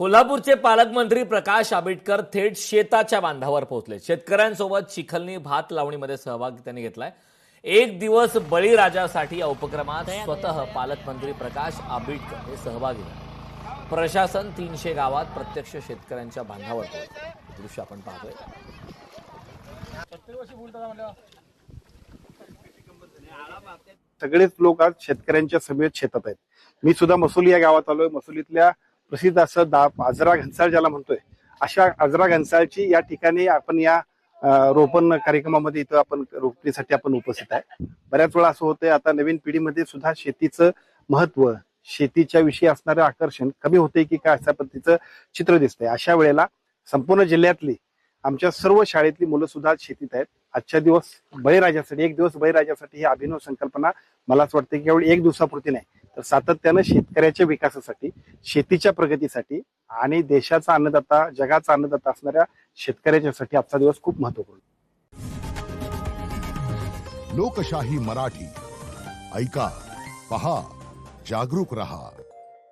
कोल्हापूरचे पालकमंत्री प्रकाश आंबेडकर थेट शेताच्या बांधावर पोहोचले। शेतकऱ्यांसोबत चिखलनी भात लावणीमध्ये सहभाग त्यांनी घेतलाय। एक दिवस बळीराजासाठी या उपक्रमात स्वतः पालकमंत्री प्रकाश आंबेडकर हे सहभागी झाले। प्रशासन 300 गावात प्रत्यक्ष शेतकऱ्यांच्या बांधावर पोहोचले। दृश्य आपण पाहतोय। सगळेच लोक आज शेतकऱ्यांच्या समेत शेतात आहेत। मी सुद्धा मसुली या गावात आलोय। मसुलीतल्या प्रसिद्ध असं आजरा घनसाळ ज्याला म्हणतोय, अशा आजरा घनसाळची या ठिकाणी आपण या रोपण कार्यक्रमामध्ये इथं आपण रोपणीसाठी आपण उपस्थित आहे। बऱ्याच वेळा असं होतंय, आता नवीन पिढीमध्ये सुद्धा शेतीचं महत्व, शेतीच्या विषयी असणारं आकर्षण कमी होते की काय अशा पद्धतीचं चित्र दिसतंय। अशा वेळेला संपूर्ण जिल्ह्यातली आमच्या सर्व शाळेतली मुलं सुद्धा शेतीत आहेत। आजच्या दिवस बळीराजासाठी, एक दिवस बळीराजासाठी ही अभिनव संकल्पना मला असं वाटतं की केवळ एक दिवसापुरती नाही, तर सातत्यानं शेतकऱ्याच्या विकासासाठी, शेतीच्या प्रगतीसाठी आणि देशाचा अन्नदाता, जगाचा अन्नदाता असणाऱ्या शेतकऱ्याच्यासाठी आजचा दिवस खूप महत्वपूर्ण। लोकशाही मराठी ऐका, पहा, जागरूक रहा।